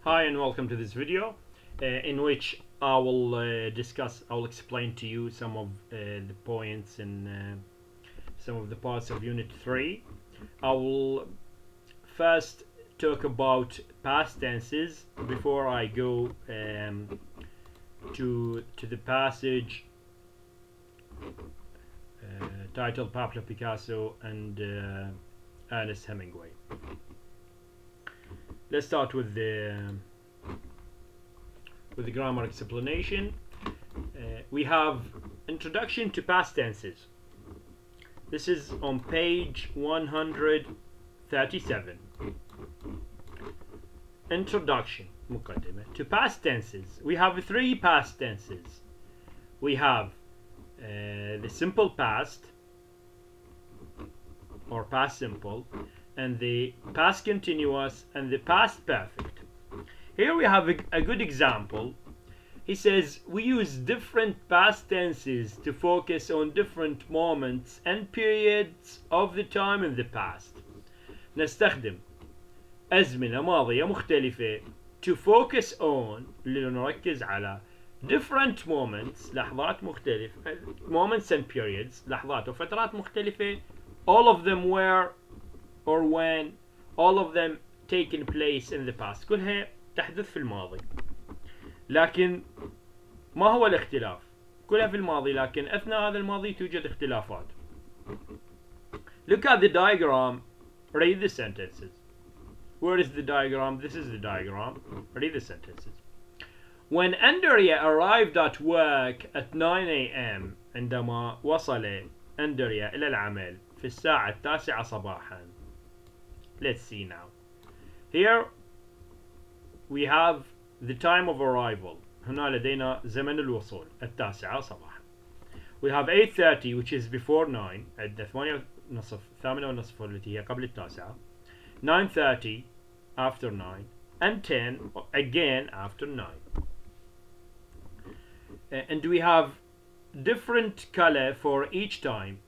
Hi and welcome to this video in which I will explain to you some of the points in some of the parts of Unit 3. I will first talk about past tenses before I go to the passage titled Pablo Picasso and Ernest Hemingway. Let's start with the grammar explanation. We have introduction to past tenses. This is on page 137. Introduction مقدمة to past tenses. We have three past tenses. We have the simple past or past simple, and the past continuous and the past perfect. Here we have a good example. He says we use different past tenses to focus on different moments and periods of the time in the past. نستخدم أزمنة ماضية مختلفة to focus on لنركز على different moments لحظات مختلفة moments and periods لحظات وفترات مختلفة, all of them were or when, all of them taken place in the past. كلها تحدث في الماضي. لكن ما هو الاختلاف؟ كلها في الماضي لكن أثناء هذا الماضي توجد اختلافات. Look at the diagram. Read the sentences. Where is the diagram? This is the diagram. Read the sentences. When Andrea arrived at work at 9 a.m. عندما وصل أندريا إلى العمل في الساعة 9 صباحا. Let's see now. Here we have the time of arrival. هنا لدينا زمن الوصول 9 صباحا. We have 8:30 which is before 9. عندنا 8 ونصف 8 ونصف التي هي قبل 9. 9:30 after 9 and 10 again after 9. And we have different color for each time.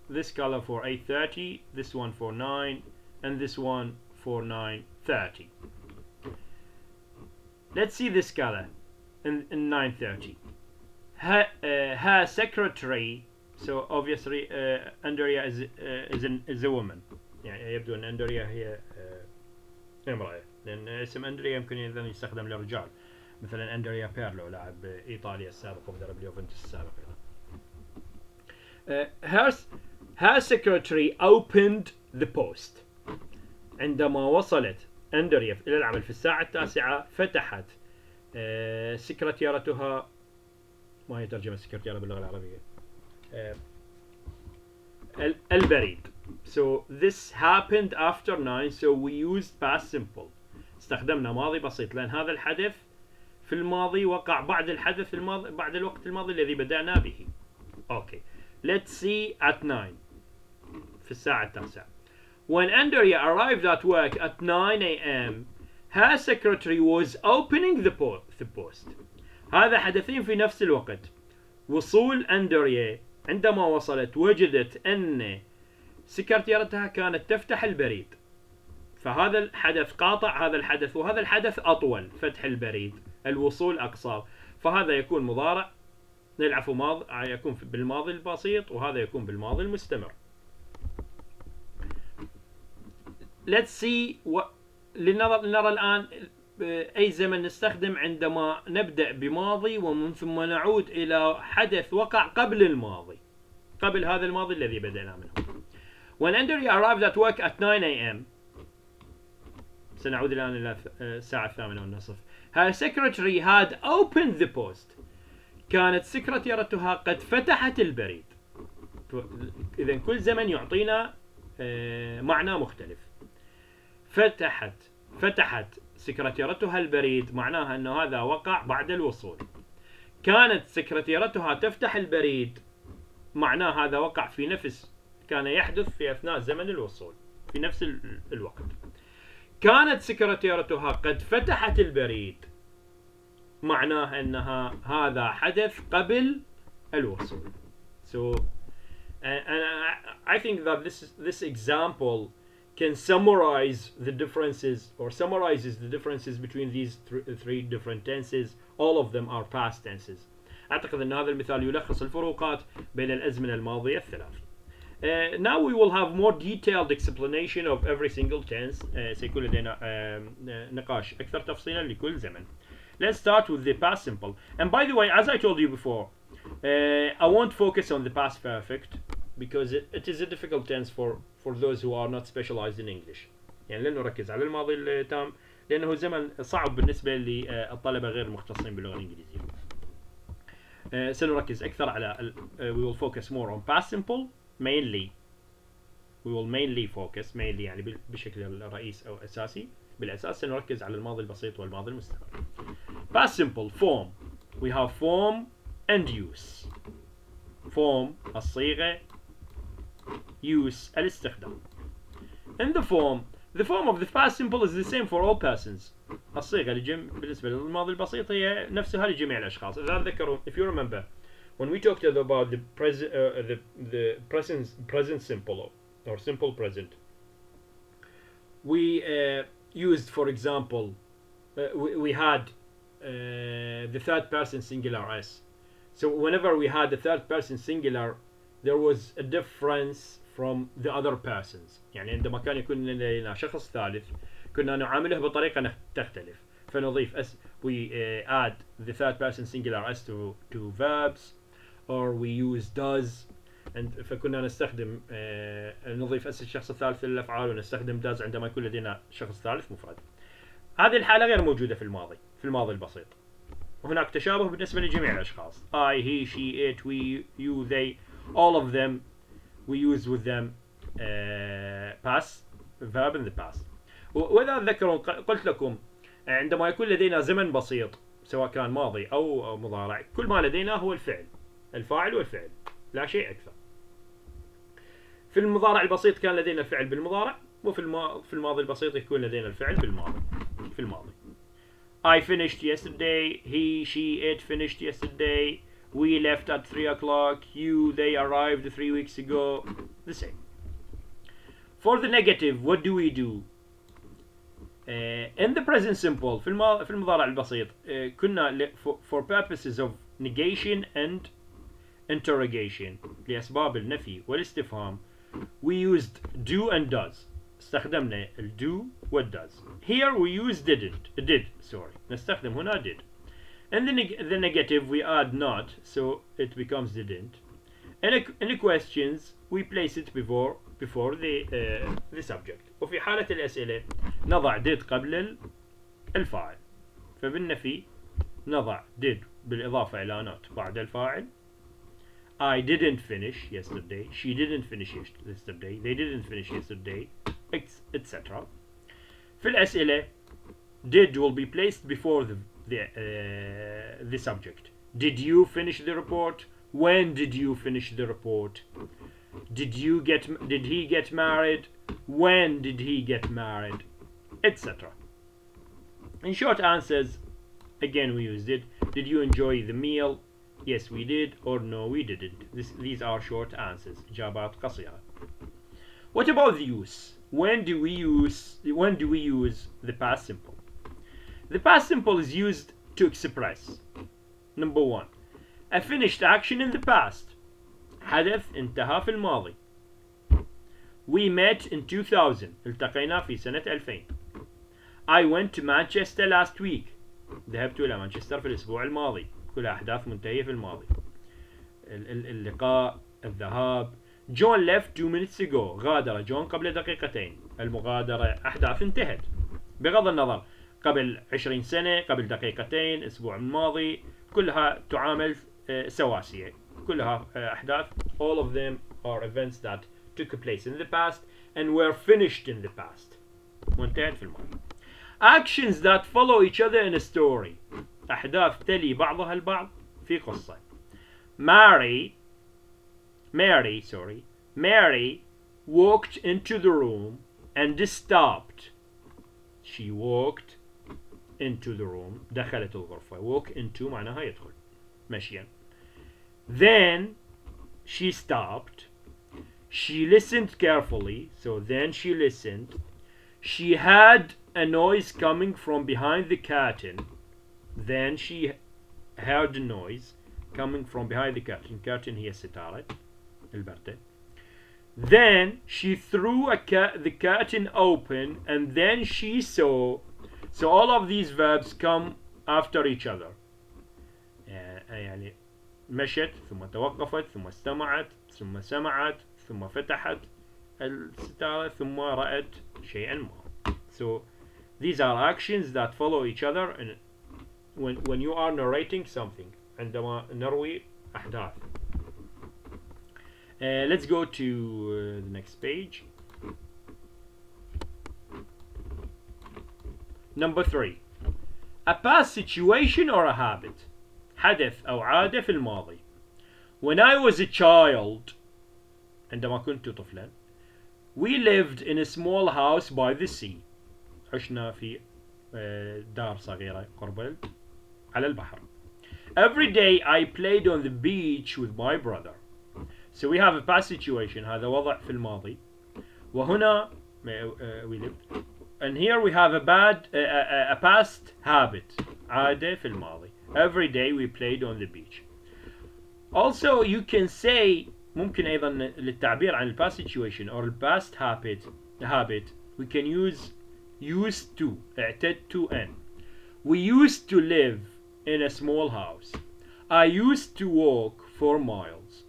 This color for 8:30, this one for 9, and this one for 9:30. Let's see this color in 9:30. Her secretary, so obviously Andrea is a woman. يعني يبدو أن أندريا هي امرأة, لأن اسم أندريا يمكن أيضا يستخدم للرجال, مثلا أندريا بيرلو لاعب إيطاليا السابق ومدرب اليوفنتوس السابق. Her secretary opened the post. عندما وصلت أندريا إلى العمل في الساعة 9 فتحت سكرتيرتها. ما هي ترجمة سكرتيرة باللغة العربية؟ البريد. So this happened after 9, so we used past simple. استخدمنا ماضي بسيط لأن هذا الحدث في الماضي وقع بعد الحدث الماضي بعد الوقت الماضي الذي بدأنا به. Okay, let's see at 9 في الساعة 9. When Andrea arrived at work at 9 a.m., her secretary was opening the post. هذا حدثين في نفس الوقت. وصول أندريا عندما وصلت وجدت أن سكرتيرتها كانت تفتح البريد. فهذا الحدث قاطع هذا الحدث, وهذا الحدث أطول, فتح البريد, الوصول أقصر. فهذا يكون مضارع, العفو ماضي, يكون بالماضي البسيط, وهذا يكون بالماضي المستمر. Let's see لنرى الآن أي زمن نستخدم عندما نبدأ بماضي ومن ثم نعود إلى حدث وقع قبل الماضي, قبل هذا الماضي الذي بدأنا منه. When Andrea arrived at work at 9 a.m. سنعود الآن إلى الساعة 8:30. Her secretary had opened the post. كانت سكرتيرتها قد فتحت البريد. إذن كل زمن يعطينا معنى مختلف. فتحت سكرتيرتها البريد معناها أنه هذا وقع بعد الوصول. كانت سكرتيرتها تفتح البريد معناه هذا وقع كان يحدث في أثناء زمن الوصول في نفس الوقت. كانت سكرتيرتها قد فتحت البريد معناه أنها هذا حدث قبل الوصول. So and I think that this example can summarize the differences or summarizes the differences between these three different tenses. All of them are past tenses. أعتقد أن هذا المثال يلخص الفروقات بين الأزمنة الماضية الثلاث. Now we will have more detailed explanation of every single tense. سيكون لدينا نقاش أكثر تفصيلا لكل زمن. Let's start with the past simple. And by the way, as I told you before, I won't focus on the past perfect because it is a difficult tense for those who are not specialized in English. يعني لن نركز على الماضي التام لأنه زمن صعب بالنسبة للطلبة غير المختصين باللغة الإنجليزية. سنركز أكثر على we will focus more on past simple mainly. We will mainly focus mainly يعني بشكل رئيس أو أساسي. بالأساس سنركز على الماضي البسيط والماضي المستمر. Past simple form. We have form and use. Form الصيغة, use الاستخدام. In the form of the past simple is the same for all persons. الصيغة بالنسبة للماضي البسيط هي نفسها لجميع الأشخاص. إذا تذكروا, if you remember, when we talked about the present simple or simple present, we used, for example, we had the third person singular s. So whenever we had the third person singular, there was a difference from the other persons. يعني عندما كان يكون لدينا شخص ثالث كنا نعامله بطريقة تختلف. فنضيف we add the third person singular s to verbs, or we use does, and فكنا نستخدم نضيف اس الشخص الثالث للأفعال ونستخدم does عندما يكون لدينا شخص ثالث مفرد. هذه الحالة غير موجودة في الماضي البسيط. هناك تشابه بالنسبة لجميع الأشخاص. I, he, she, it, we, you, they, all of them we use with them past verb in the past. وإذا تذكرون قلت لكم عندما يكون لدينا زمن بسيط سواء كان ماضي أو مضارع كل ما لدينا هو الفاعل والفعل لا شيء أكثر. في المضارع البسيط كان لدينا الفعل بالمضارع وفي الماضي البسيط يكون لدينا الفعل في الماضي. I finished yesterday. He, she, it finished yesterday. We left at 3 o'clock. You, they arrived 3 weeks ago. The same. For the negative, what do we do? In the present simple في المضارع البسيط كنا for purposes of negation and interrogation لأسباب النفي والاستفهام we used do and does. استخدمنا do والdoes. Here we use did. نستخدم هنا did. And the negative we add not, so it becomes didn't. In the questions we place it before the subject. وفي حالة الأسئلة نضع did قبل الفاعل. فبالنفي نضع did بالإضافة إلى not بعد الفاعل. I didn't finish yesterday. She didn't finish yesterday. They didn't finish yesterday, etc. في الأسئلة did will be placed before the subject. Did you finish the report? When did you finish the report? Did he get married? When did he get married? Etc. In short answers, again we use did. Did you enjoy the meal? Yes, we did, or no, we didn't. These are short answers. إجابات قصيرة. What about the use? When do we use the past simple? The past simple is used to express. Number 1. A finished action in the past. حدث انتهى في الماضي. We met in 2000. التقينا في سنة 2000. I went to Manchester last week. ذهبت إلى مانشستر في الأسبوع الماضي. كلها أحداث منتهية في الماضي. اللقاء، الذهاب. John left 2 minutes ago. غادر جون قبل دقيقتين. المغادرة أحداث انتهت. بغض النظر قبل 20 سنة، قبل دقيقتين، أسبوع الماضي، كلها تعامل سواسية. كلها أحداث. All of them are events that took place in the past and were finished in the past. وانتهت في الماضي. Actions that follow each other in a story. أحداث تلي بعضها البعض في قصة. Mary walked into the room and stopped. She walked into the room. دخلت الغرفة. Walk into معناها يدخل مشيا. Then she stopped. She listened carefully, so then she listened. She had a noise coming from behind the curtain. Then she heard a noise coming from behind the curtain. Curtain هي الستارة البردة. Then she threw the curtain open, and then she saw. So all of these verbs come after each other. يعني مشت ثم توقفت ثم استمعت ثم سمعت ثم فتحت الستارة ثم رأت شيئا ما. So these are actions that follow each other and when you are narrating something. عندما نروي أحداث. Let's go to the next page. Number 3. A past situation or a habit. حدث أو عادة في الماضي. When I was a child, عندما كنت طفلا, we lived in a small house by the sea. عشنا في دار صغيرة قرب على البحر. Every day I played on the beach with my brother. So we have a past situation. هذا وضع في الماضي. وهنا we lived. And here we have a past habit. عادة في الماضي. Every day we played on the beach. Also you can say ممكن أيضا للتعبير عن the past situation or the past habit we can use used to. اعتدت أن. We used to live in a small house. I used to walk 4 miles.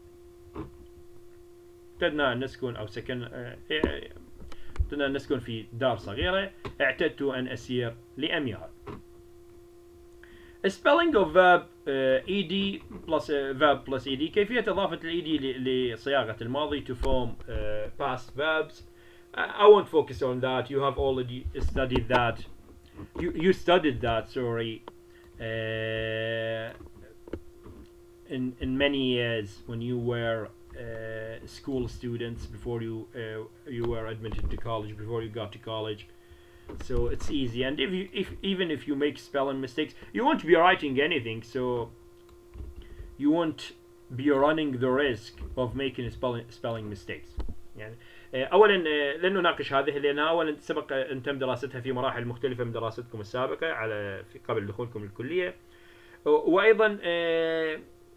اعتدنا أن نسكن أو اعتدنا أن نسكن في دار صغيرة. اعتدت أن أسير لأميال. Spelling of verb ed plus verb plus ed. كيفية إضافة ال ed لصياغة الماضي to form past verbs. I won't focus on that. You have already studied that. You studied that. Sorry. In many years when you were school students before you were admitted to college, before you got to college. So it's easy, and even if you make spelling mistakes, you won't be writing anything, so you won't be running the risk of making spelling mistakes. يعني اولا لن نناقش هذه لانها اولا سبق ان تم دراستها في مراحل مختلفه من دراستكم السابقه قبل دخولكم الكليه، وايضا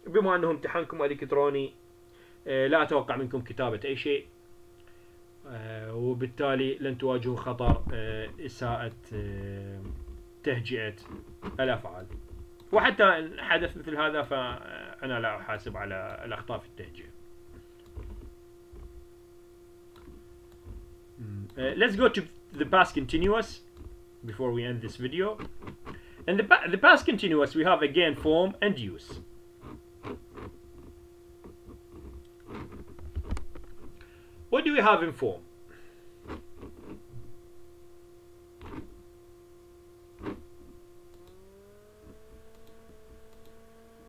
بما انه امتحانكم الكتروني لا اتوقع منكم كتابه اي شيء، وبالتالي لن تواجهوا خطر إساءة تهجئة الأفعال، وحتى إن حدث مثل هذا فأنا لا أحاسب على الأخطاء في التهجئة. Let's go to the past continuous before we end this video. And the past continuous we have again form and use. What do we have in form?